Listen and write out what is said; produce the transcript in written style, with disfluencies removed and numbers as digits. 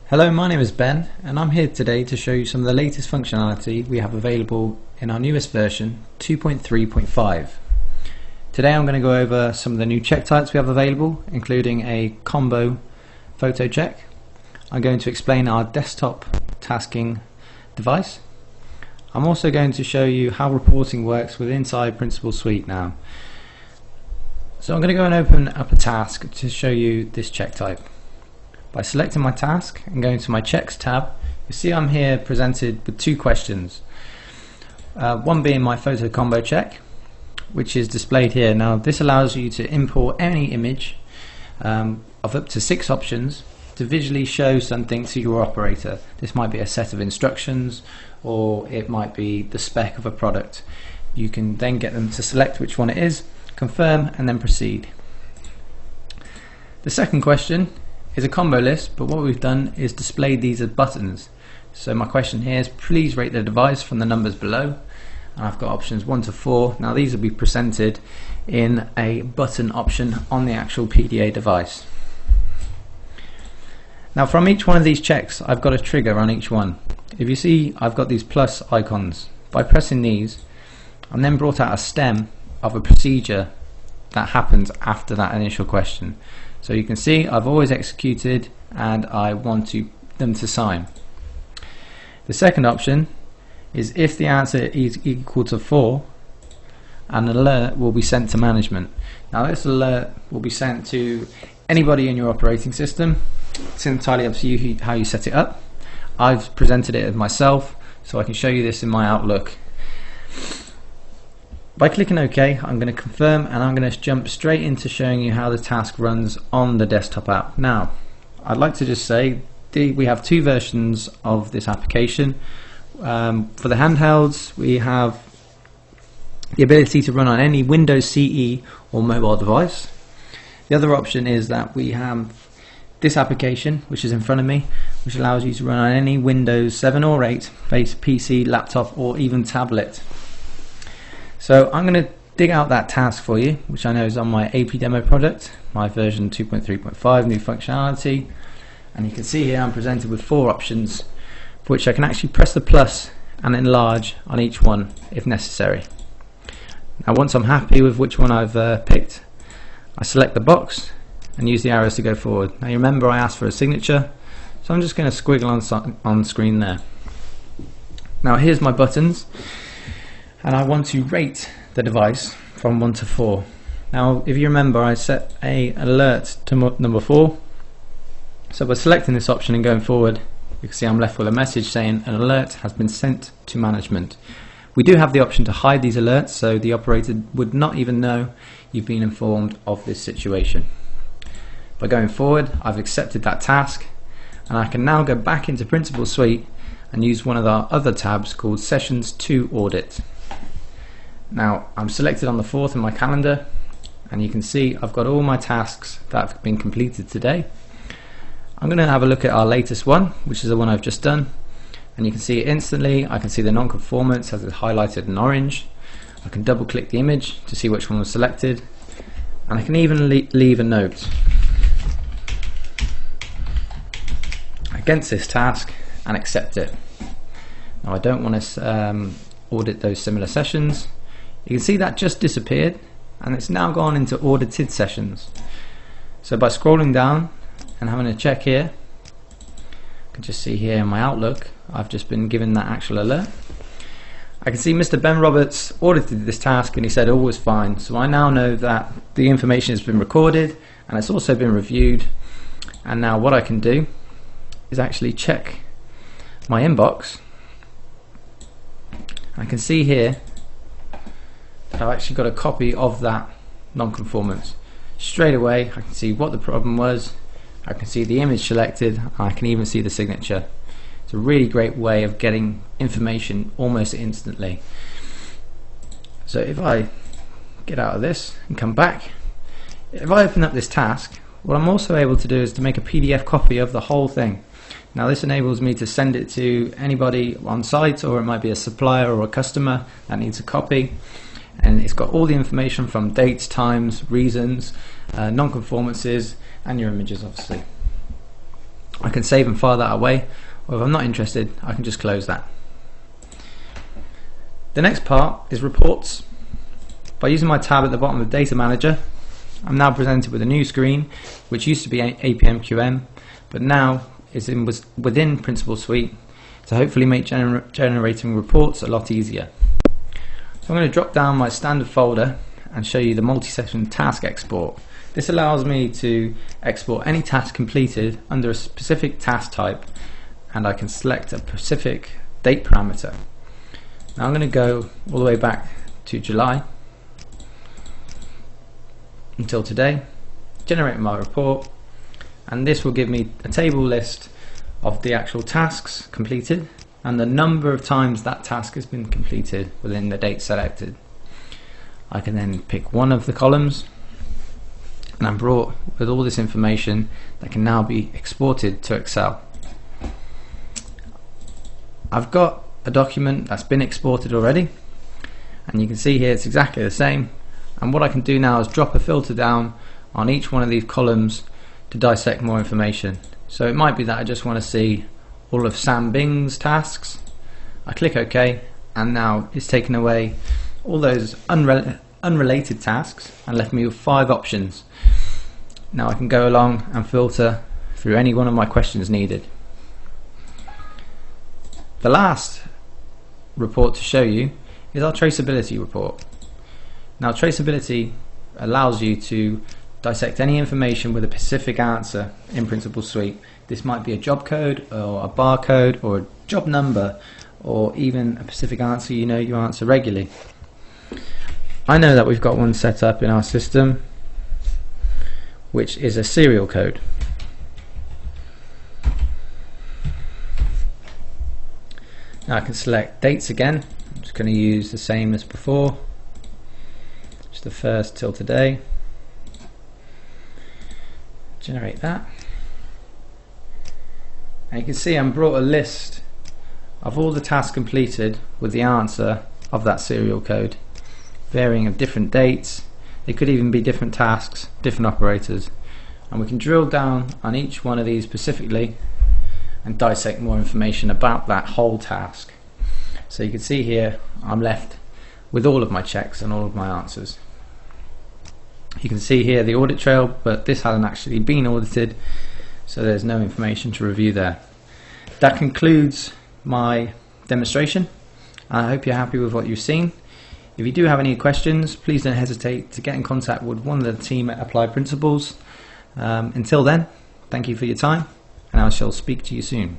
Hello, my name is Ben and I'm here today to show you some of the latest functionality we have available in our newest version 2.3.5. Today I'm going to go over some of the new check types we have available, including a combo photo check. I'm going to explain our desktop tasking device. I'm also going to show you how reporting works with inside Principal Suite now. So I'm going to go and open up a task to show you this check type. By selecting my task and going to my checks tab, you see I'm here presented with two questions. One being my photo combo check, which is displayed here. Now this allows you to import any image of up to 6 options to visually show something to your operator. This might be a set of instructions, or it might be the spec of a product. You can then get them to select which one it is, confirm, and then proceed. The second question is a combo list, but what we've done is display these as buttons. So my question here is, please rate the device from the numbers below, and I've got options 1 to 4. Now these will be presented in a button option on the actual PDA device. Now from each one of these checks I've got a trigger on each one. If you see, I've got these plus icons. By pressing these, I'm then brought out a stem of a procedure that happens after that initial question. So you can see I've always executed and I want them to sign. The second option is if the answer is equal to 4, an alert will be sent to management. Now this alert will be sent to anybody in your operating system. It's entirely up to you how you set it up. I've presented it as myself, so I can show you this in my Outlook. By clicking OK, I'm going to confirm, and I'm going to jump straight into showing you how the task runs on the desktop app. Now, I'd like to just say we have 2 versions of this application. For the handhelds, we have the ability to run on any Windows CE or mobile device. The other option is that we have this application, which is in front of me, which allows you to run on any Windows 7 or 8 based PC, laptop, or even tablet. So I'm going to dig out that task for you, which I know is on my AP demo product, my version 2.3.5, new functionality, and you can see here I'm presented with 4 options for which I can actually press the plus and enlarge on each one if necessary. Now once I'm happy with which one I've picked, I select the box and use the arrows to go forward. Now you remember I asked for a signature, so I'm just going to squiggle on screen there. Now here's my buttons, and I want to rate the device from 1 to 4. Now if you remember, I set a alert to number 4, so by selecting this option and going forward, you can see I'm left with a message saying an alert has been sent to management. We do have the option to hide these alerts, so the operator would not even know you've been informed of this situation. By going forward, I've accepted that task, and I can now go back into Principal Suite and use one of our other tabs called Sessions to Audit. Now I'm selected on the 4th in my calendar, and you can see I've got all my tasks that have been completed today. I'm going to have a look at our latest one, which is the one I've just done, and you can see it instantly. I can see the non-conformance as it's highlighted in orange. I can double click the image to see which one was selected, and I can even leave a note against this task and accept it. Now I don't want to audit those similar sessions. You can see that just disappeared, and it's now gone into audited sessions. So by scrolling down and having a check here, you can just see here in my Outlook I've just been given that actual alert. I can see Mr. Ben Roberts audited this task and he said all was fine, so I now know that the information has been recorded and it's also been reviewed. And now what I can do is actually check my inbox. I can see here that I've actually got a copy of that non-conformance. Straight away I can see what the problem was, I can see the image selected, and I can even see the signature. It's a really great way of getting information almost instantly. So if I get out of this and come back, if I open up this task, what I'm also able to do is to make a PDF copy of the whole thing. Now this enables me to send it to anybody on site, or it might be a supplier or a customer that needs a copy, and it's got all the information from dates, times, reasons, non-conformances, and your images obviously. I can save and file that away, or if I'm not interested, I can just close that. The next part is reports. By using my tab at the bottom of the Data Manager, I'm now presented with a new screen, which used to be APM/QM, but now is within Principal Suite, to hopefully make generating reports a lot easier. So I'm going to drop down my standard folder and show you the multi-session task export. This allows me to export any task completed under a specific task type, and I can select a specific date parameter. Now I'm going to go all the way back to July until today, generate my report, and this will give me a table list of the actual tasks completed and the number of times that task has been completed within the date selected. I can then pick one of the columns, and I'm brought with all this information that can now be exported to Excel. I've got a document that's been exported already, and you can see here it's exactly the same, and what I can do now is drop a filter down on each one of these columns to dissect more information. So it might be that I just want to see all of Sam Bing's tasks. I click OK, and now it's taken away all those unrelated tasks and left me with 5 options. Now I can go along and filter through any one of my questions needed. The last report to show you is our traceability report. Now traceability allows you to dissect any information with a specific answer in Principal Suite. This might be a job code or a barcode or a job number, or even a specific answer you answer regularly. I know that we've got one set up in our system which is a serial code. Now I can select dates again. I'm just going to use the same as before, just the first till today. Generate that, and you can see I'm brought a list of all the tasks completed with the answer of that serial code, varying of different dates. They could even be different tasks, different operators, and we can drill down on each one of these specifically and dissect more information about that whole task. So you can see here I'm left with all of my checks and all of my answers. You can see here the audit trail, but this hasn't actually been audited, so there's no information to review there. That concludes my demonstration. I hope you're happy with what you've seen. If you do have any questions, please don't hesitate to get in contact with one of the team at Applied Principles. Until then, thank you for your time, and I shall speak to you soon.